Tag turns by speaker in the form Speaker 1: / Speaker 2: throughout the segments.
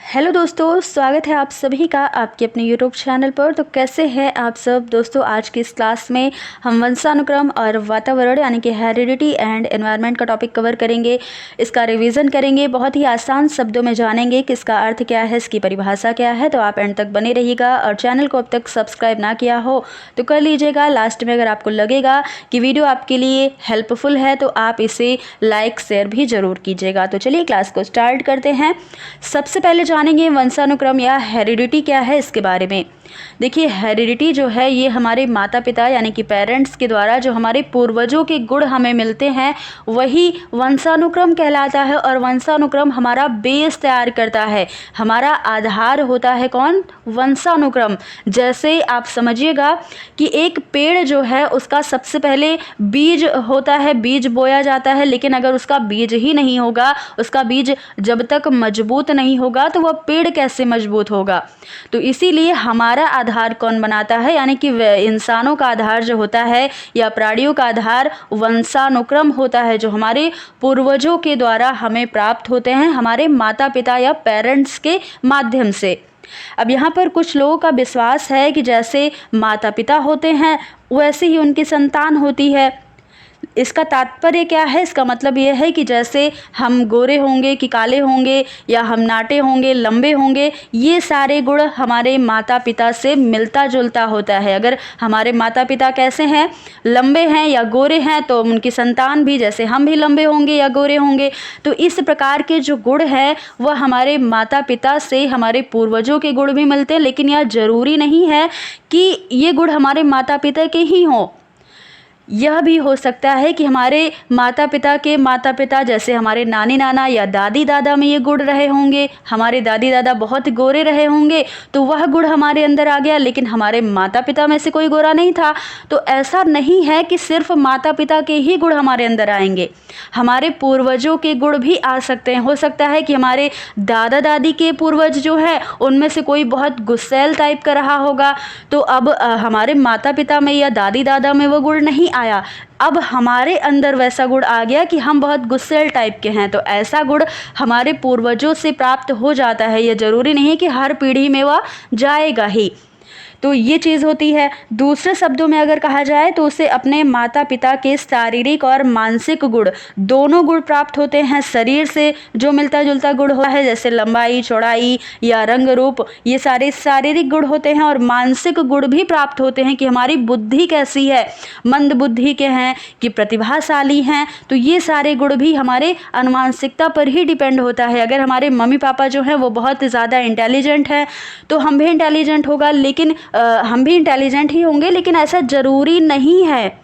Speaker 1: Hello दोस्तों, स्वागत है आप सभी का आपके अपने यूट्यूब चैनल पर। तो कैसे हैं आप सब दोस्तों। आज की इस क्लास में हम वंशानुक्रम और वातावरण यानी कि हेरिडिटी एंड एनवायरनमेंट का टॉपिक कवर करेंगे। इसका रिवीजन करेंगे, बहुत ही आसान शब्दों में जानेंगे कि इसका अर्थ क्या है, इसकी परिभाषा क्या है। तो आप एंड तक बने रहिएगा और चैनल को अब तक सब्सक्राइब ना किया हो तो कर लीजिएगा। लास्ट में अगर आपको लगेगा कि वीडियो आपके लिए हेल्पफुल है तो आप इसे लाइक शेयर भी ज़रूर कीजिएगा। तो चलिए क्लास को स्टार्ट करते हैं। सबसे पहले जानेंगे वंशानुक्रम या हेरिडिटी क्या है इसके बारे में। देखिए, हेरिडिटी जो है ये हमारे माता पिता यानी कि पेरेंट्स के द्वारा जो हमारे पूर्वजों के गुण हमें मिलते हैं वही वंशानुक्रम कहलाता है। और वंशानुक्रम हमारा बेस तैयार करता है, हमारा आधार होता है कौन? वंशानुक्रम। जैसे आप समझिएगा कि एक पेड़ जो है उसका सबसे पहले बीज होता है, बीज बोया जाता है, लेकिन अगर उसका बीज ही नहीं होगा, उसका बीज जब तक मजबूत नहीं होगा तो वह पेड़ कैसे मजबूत होगा। तो इसीलिए हमारा आधार कौन बनाता है, यानी कि इंसानों का आधार जो होता है या प्राणियों का आधार वंशानुक्रम होता है, जो हमारे पूर्वजों के द्वारा हमें प्राप्त होते हैं, हमारे माता पिता या पेरेंट्स के माध्यम से। अब यहाँ पर कुछ लोगों का विश्वास है कि जैसे माता पिता होते हैं वैसे ही उनकी संतान होती है। इसका तात्पर्य क्या है? इसका मतलब यह है कि जैसे हम गोरे होंगे कि काले होंगे, या हम नाटे होंगे, लंबे होंगे, ये सारे गुण हमारे माता पिता से मिलता जुलता होता है। अगर हमारे माता पिता कैसे हैं, लंबे हैं या गोरे हैं, तो उनकी संतान भी जैसे हम भी लंबे होंगे या गोरे होंगे। तो इस प्रकार के जो गुण हैं वह हमारे माता पिता से हमारे पूर्वजों के गुण भी मिलते हैं, लेकिन यह जरूरी नहीं है कि ये गुण हमारे माता पिता के ही हों। यह भी हो सकता है कि हमारे माता पिता जैसे हमारे नानी नाना या दादी दादा में ये गुण रहे होंगे, हमारे दादी दादा बहुत गोरे रहे होंगे तो वह गुण हमारे अंदर आ गया, लेकिन हमारे माता पिता में से कोई गोरा नहीं था। तो ऐसा नहीं है कि सिर्फ माता पिता के ही गुण हमारे अंदर आएंगे, हमारे पूर्वजों के गुण भी आ सकते हैं। हो सकता है कि हमारे दादा दादी के पूर्वज जो है उनमें से कोई बहुत गुस्सैल टाइप का रहा होगा, तो अब हमारे माता पिता में या दादी दादा में वो गुण नहीं आया, अब हमारे अंदर वैसा गुण आ गया कि हम बहुत गुस्सैल टाइप के हैं। तो ऐसा गुण हमारे पूर्वजों से प्राप्त हो जाता है, यह जरूरी नहीं है कि हर पीढ़ी में वह जाएगा ही। तो ये चीज़ होती है। दूसरे शब्दों में अगर कहा जाए तो उसे अपने माता पिता के शारीरिक और मानसिक गुण, दोनों गुण प्राप्त होते हैं। शरीर से जो मिलता जुलता गुण होता है जैसे लंबाई, चौड़ाई या रंग रूप, ये सारे शारीरिक गुण होते हैं। और मानसिक गुण भी प्राप्त होते हैं कि हमारी बुद्धि कैसी है, मंद बुद्धि के हैं कि प्रतिभाशाली हैं। तो ये सारे गुण भी हमारे अनुमानसिकता पर ही डिपेंड होता है। अगर हमारे मम्मी पापा जो हैं वो बहुत ज़्यादा इंटेलिजेंट हैं तो हम भी इंटेलिजेंट होगा, लेकिन हम भी इंटेलिजेंट ही होंगे, लेकिन ऐसा ज़रूरी नहीं है।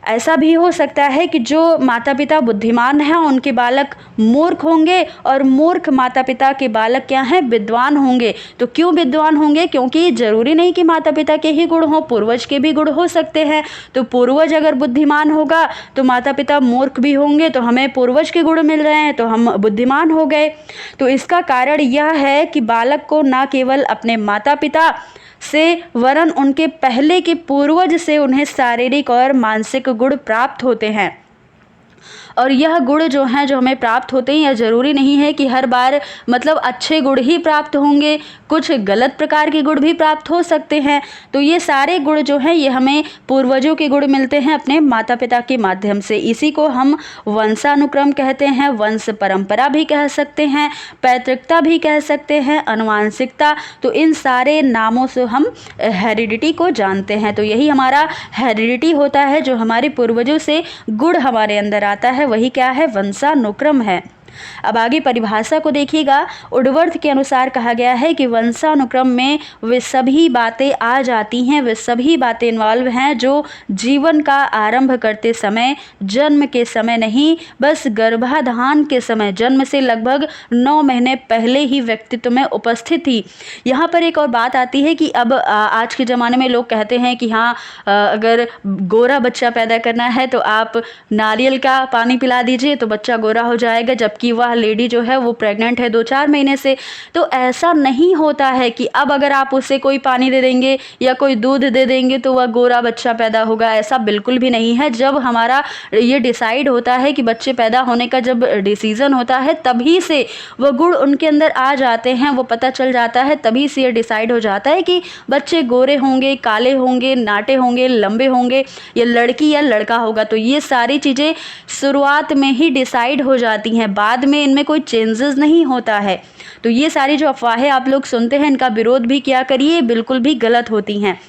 Speaker 1: ऐसा भी हो सकता है कि जो माता पिता बुद्धिमान हैं उनके बालक मूर्ख होंगे, और मूर्ख माता पिता के बालक क्या हैं? विद्वान होंगे। तो क्यों विद्वान होंगे? क्योंकि ज़रूरी नहीं कि माता पिता के ही गुण हों, पूर्वज के भी गुण हो सकते हैं। तो पूर्वज अगर बुद्धिमान होगा तो माता पिता मूर्ख भी होंगे, तो हमें पूर्वज के गुण मिल रहे हैं तो हम बुद्धिमान हो गए। तो इसका कारण यह है कि बालक को न केवल अपने माता पिता से वरन उनके पहले के पूर्वज से उन्हें शारीरिक और मानसिक गुण प्राप्त होते हैं। और यह गुण जो हैं जो हमें प्राप्त होते हैं, यह ज़रूरी नहीं है कि हर बार मतलब अच्छे गुण ही प्राप्त होंगे, कुछ गलत प्रकार के गुण भी प्राप्त हो सकते हैं। तो ये सारे गुण जो हैं ये हमें पूर्वजों के गुण मिलते हैं अपने माता पिता के माध्यम से। इसी को हम वंशानुक्रम कहते हैं, वंश परंपरा भी कह सकते हैं, पैतृकता भी कह सकते हैं, अनुवांशिकता। तो इन सारे नामों से हम हेरिडिटी को जानते हैं। तो यही हमारा हेरिडिटी होता है, जो हमारे पूर्वजों से गुण हमारे अंदर आता है, वही क्या है? वंशानुक्रम है। अब आगे परिभाषा को देखिएगा। उडवर्थ के अनुसार कहा गया है कि वंशानुक्रम में वे सभी बातें आ जाती हैं, वे सभी बातें इन्वॉल्व हैं जो जीवन का आरंभ करते समय, जन्म के समय नहीं, बस गर्भाधान के समय, जन्म से लगभग 9 महीने पहले ही व्यक्तित्व में उपस्थित थी। यहाँ पर एक और बात आती है कि अब आज के ज़माने में लोग कहते हैं कि हाँ, अगर गोरा बच्चा पैदा करना है तो आप नारियल का पानी पिला दीजिए तो बच्चा गोरा हो जाएगा, जबकि कि वह लेडी जो है वो प्रेग्नेंट है 2-4 महीने से। तो ऐसा नहीं होता है कि अब अगर आप उसे कोई पानी दे देंगे या कोई दूध दे देंगे तो वह गोरा बच्चा पैदा होगा, ऐसा बिल्कुल भी नहीं है। जब हमारा ये डिसाइड होता है कि बच्चे पैदा होने का जब डिसीजन होता है, तभी से वो गुण उनके अंदर आ जाते हैं, वो पता चल जाता है, तभी से ये डिसाइड हो जाता है कि बच्चे गोरे होंगे, काले होंगे, नाटे होंगे, लंबे होंगे, या लड़की या लड़का होगा। तो ये सारी चीज़ें शुरुआत में ही डिसाइड हो जाती हैं, बाद में इनमें कोई चेंजेस नहीं होता है। तो ये सारी जो अफवाहें आप लोग सुनते हैं, इनका विरोध भी किया करिए, बिल्कुल भी गलत होती हैं।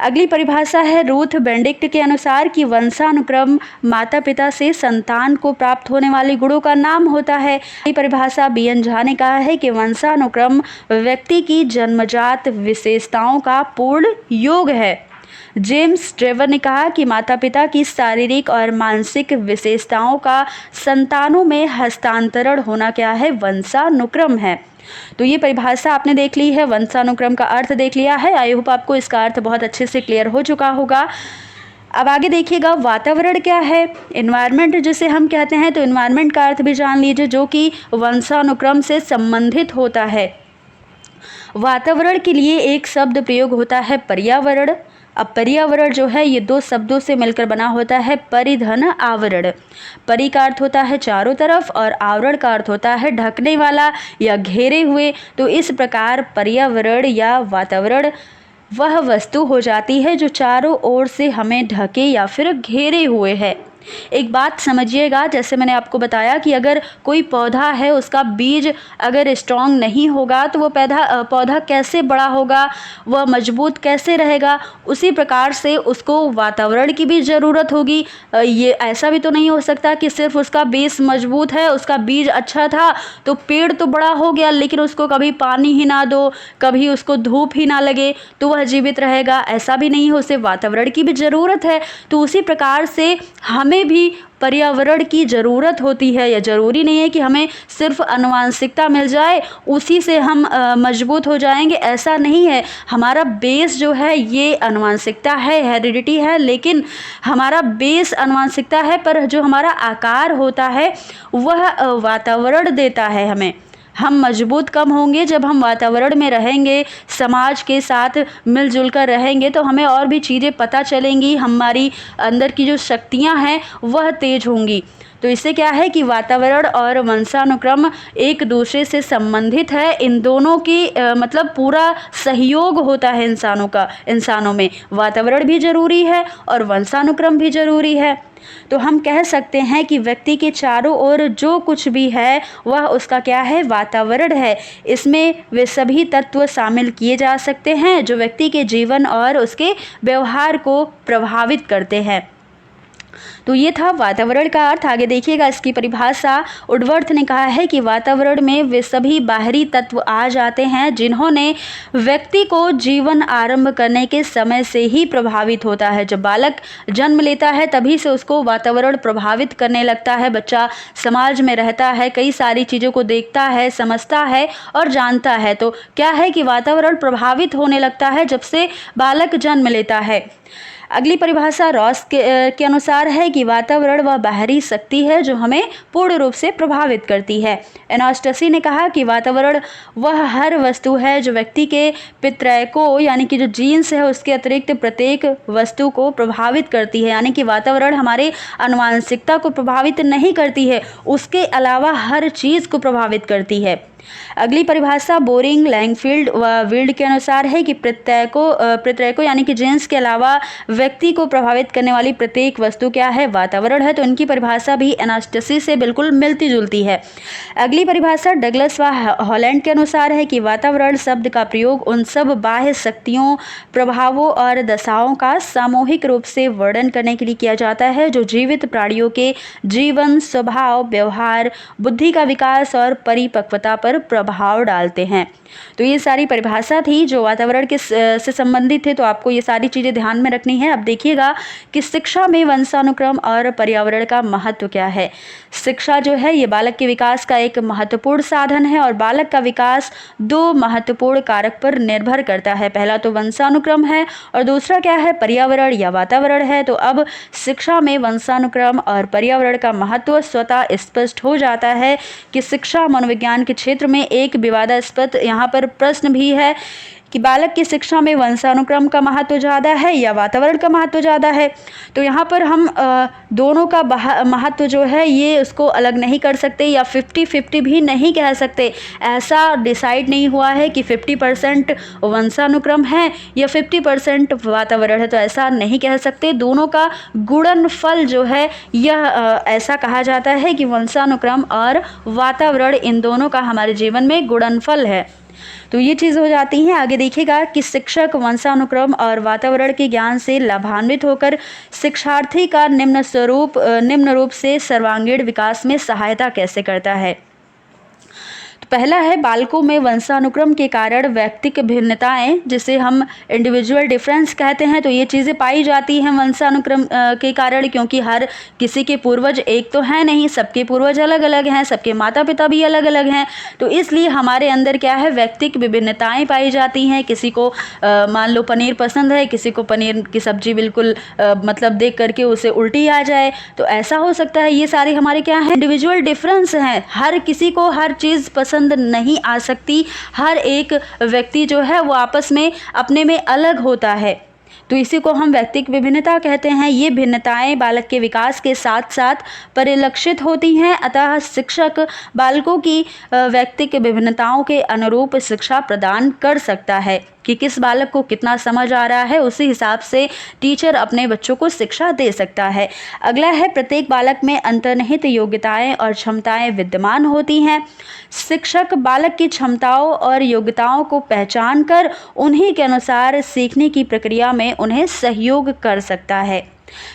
Speaker 1: अगली परिभाषा है रूथ बेनेडिक्ट के अनुसार कि वंशानुक्रम माता पिता से संतान को प्राप्त होने वाले गुणों का नाम होता है। ये परिभाषा बीएन झा ने कहा है कि वंशानुक्रम व्यक्ति की जन्मजात विशेषताओं का पूर्ण योग है। जेम्स ट्रेवर ने कहा कि माता पिता की शारीरिक और मानसिक विशेषताओं का संतानों में हस्तांतरण होना क्या है, वंशानुक्रम है। तो ये परिभाषा आपने देख ली है, वंशानुक्रम का अर्थ देख लिया है। आई होप आपको इसका अर्थ बहुत अच्छे से क्लियर हो चुका होगा। अब आगे देखिएगा वातावरण क्या है, एनवायरनमेंट जिसे हम कहते हैं। तो एनवायरनमेंट का अर्थ भी जान लीजिए, जो कि वंशानुक्रम से संबंधित होता है। वातावरण के लिए एक शब्द प्रयोग होता है पर्यावरण। अब पर्यावरण जो है ये 2 शब्दों से मिलकर बना होता है परिधन आवरण। परि का अर्थ होता है चारों तरफ और आवरण का अर्थ होता है ढकने वाला या घेरे हुए। तो इस प्रकार पर्यावरण या वातावरण वह वस्तु हो जाती है जो चारों ओर से हमें ढके या फिर घेरे हुए है। एक बात समझिएगा, जैसे मैंने आपको बताया कि अगर कोई पौधा है, उसका बीज अगर स्ट्रांग नहीं होगा तो वो पौधा कैसे बड़ा होगा, वह मजबूत कैसे रहेगा। उसी प्रकार से उसको वातावरण की भी ज़रूरत होगी। ये ऐसा भी तो नहीं हो सकता कि सिर्फ उसका बेस मजबूत है, उसका बीज अच्छा था तो पेड़ तो बड़ा हो गया, लेकिन उसको कभी पानी ही ना दो, कभी उसको धूप ही ना लगे तो वह जीवित रहेगा। ऐसा भी नहीं हो, उसे वातावरण की भी ज़रूरत है। तो उसी प्रकार से हमें भी पर्यावरण की ज़रूरत होती है। या ज़रूरी नहीं है कि हमें सिर्फ आनुवंशिकता मिल जाए उसी से हम मजबूत हो जाएंगे, ऐसा नहीं है। हमारा बेस जो है ये आनुवंशिकता है, हेरिडिटी है, लेकिन हमारा बेस आनुवंशिकता है, पर जो हमारा आकार होता है वह वातावरण देता है हमें। हम मजबूत कम होंगे जब हम वातावरण में रहेंगे, समाज के साथ मिलजुल कर रहेंगे, तो हमें और भी चीज़ें पता चलेंगी, हमारी अंदर की जो शक्तियां हैं वह तेज होंगी। तो इससे क्या है कि वातावरण और वंशानुक्रम एक दूसरे से संबंधित है। इन दोनों की मतलब पूरा सहयोग होता है इंसानों में। वातावरण भी जरूरी है और वंशानुक्रम भी जरूरी है। तो हम कह सकते हैं कि व्यक्ति के चारों ओर जो कुछ भी है वह उसका क्या है, वातावरण है। इसमें वे सभी तत्व शामिल किए जा सकते हैं जो व्यक्ति के जीवन और उसके व्यवहार को प्रभावित करते हैं। तो ये था वातावरण का अर्थ। आगे देखिएगा इसकी परिभाषा। वुडवर्थ ने कहा है कि वातावरण में वे सभी बाहरी तत्व आ जाते हैं जिन्होंने व्यक्ति को जीवन आरंभ करने के समय से ही प्रभावित होता है। जब बालक जन्म लेता है तभी से उसको वातावरण प्रभावित करने लगता है। बच्चा समाज में रहता है, कई सारी चीज़ों को देखता है, समझता है और जानता है। तो क्या है कि वातावरण प्रभावित होने लगता है जब से बालक जन्म लेता है। अगली परिभाषा रॉस के अनुसार है कि वातावरण वह बाहरी शक्ति है जो हमें पूर्ण रूप से प्रभावित करती है। एनास्टसी ने कहा कि वातावरण वह हर वस्तु है जो व्यक्ति के पितृको यानी कि जो जीन्स है उसके अतिरिक्त प्रत्येक वस्तु को प्रभावित करती है। यानी कि वातावरण हमारे आनुवंशिकता को प्रभावित नहीं करती है, उसके अलावा हर चीज़ को प्रभावित करती है। अगली परिभाषा बोरिंग, लैंगफील्ड व विल्ड के अनुसार है कि प्रत्येको यानी कि जीन्स के अलावा व्यक्ति को प्रभावित करने वाली प्रत्येक वस्तु क्या है, वातावरण है। तो इनकी परिभाषा भी एनास्टसी से बिल्कुल मिलती जुलती है। अगली परिभाषा डगलस व हॉलैंड के अनुसार है कि वातावरण शब्द का प्रयोग उन सब बाह्य शक्तियों, प्रभावों और दशाओं का सामूहिक रूप से वर्णन करने के लिए किया जाता है जो जीवित प्राणियों के जीवन, स्वभाव, व्यवहार, बुद्धि का विकास और परिपक्वता पर पर प्रभाव डालते हैं। तो ये सारी परिभाषा थी जो वातावरण के से संबंधित थे, तो आपको ये सारी चीज़ें ध्यान में रखनी है। अब देखिएगा कि शिक्षा में वंशानुक्रम और पर्यावरण का महत्व क्या है। शिक्षा जो है ये बालक के विकास का एक महत्वपूर्ण साधन है और बालक का विकास दो महत्वपूर्ण कारक पर निर्भर करता है। पहला तो वंशानुक्रम है और दूसरा क्या है, पर्यावरण या वातावरण है। तो अब शिक्षा में वंशानुक्रम और पर्यावरण का महत्व स्वतः स्पष्ट हो जाता है कि शिक्षा मनोविज्ञान के क्षेत्र में एक विवादास्पद यहाँ पर प्रश्न भी है कि बालक की शिक्षा में वंशानुक्रम का महत्व ज़्यादा है या वातावरण का महत्व ज़्यादा है। तो यहाँ पर हम दोनों का महत्व जो है ये उसको अलग नहीं कर सकते या 50-50 भी नहीं कह सकते। ऐसा डिसाइड नहीं हुआ है कि 50% वंशानुक्रम है या 50% वातावरण है, तो ऐसा नहीं कह सकते। दोनों का गुणनफल जो है यह ऐसा कहा जाता है कि वंशानुक्रम और वातावरण इन दोनों का हमारे जीवन में गुणनफल है। तो ये चीज़ हो जाती है। आगे देखिएगा कि शिक्षक वंशानुक्रम और वातावरण के ज्ञान से लाभान्वित होकर शिक्षार्थी का निम्न रूप से सर्वांगीण विकास में सहायता कैसे करता है। तो पहला है, बालकों में वंशानुक्रम के कारण व्यक्तिक भिन्नताएं, जिसे हम इंडिविजुअल डिफरेंस कहते हैं, तो ये चीज़ें पाई जाती हैं वंशानुक्रम के कारण, क्योंकि हर किसी के पूर्वज एक तो है नहीं, सबके पूर्वज अलग अलग हैं, सबके माता पिता भी अलग अलग हैं। तो इसलिए हमारे अंदर क्या है, व्यक्तिक विभिन्नताएं पाई जाती हैं। किसी को मान लो पनीर पसंद है, किसी को पनीर की सब्जी बिल्कुल मतलब देख करके उसे उल्टी आ जाए, तो ऐसा हो सकता है। ये सारे हमारे क्या हैं, इंडिविजुअल डिफरेंस हैं। हर किसी को हर चीज़ पसंद नहीं आ सकती। हर एक व्यक्ति जो है वो आपस में अपने में अलग होता है, तो इसी को हम व्यक्तिक विभिन्नता कहते हैं। ये भिन्नताएं बालक के विकास के साथ साथ परिलक्षित होती हैं। अतः शिक्षक बालकों की व्यक्तिक विभिन्नताओं के अनुरूप शिक्षा प्रदान कर सकता है कि किस बालक को कितना समझ आ रहा है, उसी हिसाब से टीचर अपने बच्चों को शिक्षा दे सकता है। अगला है, प्रत्येक बालक में अंतर्निहित योग्यताएं और क्षमताएं विद्यमान होती हैं। शिक्षक बालक की क्षमताओं और योग्यताओं को पहचान कर उन्हीं के अनुसार सीखने की प्रक्रिया में उन्हें सहयोग कर सकता है।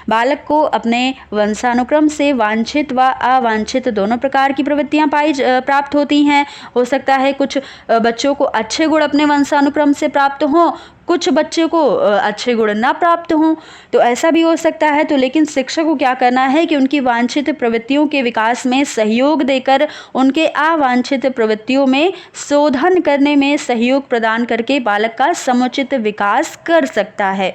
Speaker 1: बालक को अपने वंशानुक्रम से वांछित व अवांछित दोनों प्रकार की प्रवृत्तियां प्राप्त होती हैं। हो सकता है कुछ बच्चों को अच्छे गुण अपने वंशानुक्रम से प्राप्त हों, कुछ बच्चे को अच्छे गुण ना प्राप्त हों, तो ऐसा भी हो सकता है। तो लेकिन शिक्षक को क्या करना है कि उनकी वांछित प्रवृत्तियों के विकास में सहयोग देकर उनके अवांछित प्रवृत्तियों में शोधन करने में सहयोग प्रदान करके बालक का समुचित विकास कर सकता है।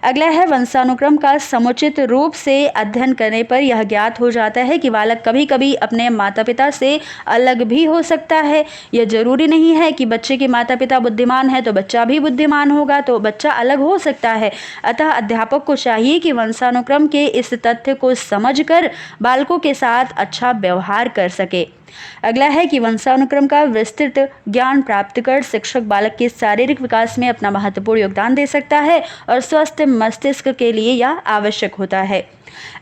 Speaker 1: अगला है, वंशानुक्रम का समुचित रूप से अध्ययन करने पर यह ज्ञात हो जाता है कि बालक कभी कभी अपने माता पिता से अलग भी हो सकता है। यह जरूरी नहीं है कि बच्चे के माता पिता बुद्धिमान है तो बच्चा भी बुद्धिमान होगा, तो बच्चा अलग हो सकता है। अतः अध्यापक को चाहिए कि वंशानुक्रम के इस तथ्य को समझकर बालकों के साथ अच्छा व्यवहार कर सके। अगला है कि वंशानुक्रम का विस्तृत ज्ञान प्राप्त कर शिक्षक बालक के शारीरिक विकास में अपना महत्वपूर्ण योगदान दे सकता है और स्वस्थ मस्तिष्क के लिए यह आवश्यक होता है।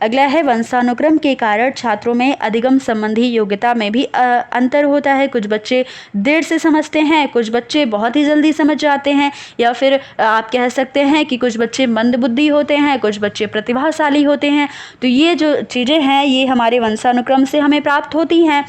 Speaker 1: अगला है, वंशानुक्रम के कारण छात्रों में अधिगम संबंधी योग्यता में भी अंतर होता है। कुछ बच्चे देर से समझते हैं, कुछ बच्चे बहुत ही जल्दी समझ जाते हैं, या फिर आप कह सकते हैं कि कुछ बच्चे मंदबुद्धि होते हैं, कुछ बच्चे प्रतिभाशाली होते हैं। तो ये जो चीज़ें हैं ये हमारे वंशानुक्रम से हमें प्राप्त होती हैं।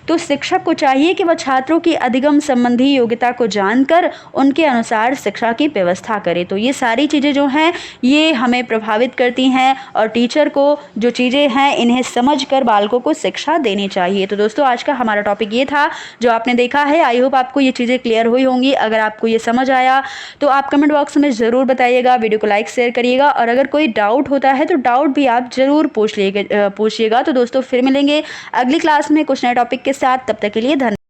Speaker 1: तो शिक्षक को चाहिए कि वह छात्रों की अधिगम संबंधी योग्यता को जानकर उनके अनुसार शिक्षा की व्यवस्था करे। तो ये सारी चीज़ें जो हैं ये हमें प्रभावित करती हैं और टीचर को जो चीज़ें हैं इन्हें समझकर बालकों को शिक्षा देनी चाहिए। तो दोस्तों आज का हमारा टॉपिक ये था जो आपने देखा है। आई होप आपको ये चीज़ें क्लियर हुई होंगी। अगर आपको ये समझ आया तो आप कमेंट बॉक्स में ज़रूर बताइएगा, वीडियो को लाइक शेयर करिएगा, और अगर कोई डाउट होता है तो डाउट भी आप ज़रूर पूछिएगा। तो दोस्तों फिर मिलेंगे अगली क्लास में कुछ नए टॉपिक के साथ। तब तक के लिए धन्यवाद।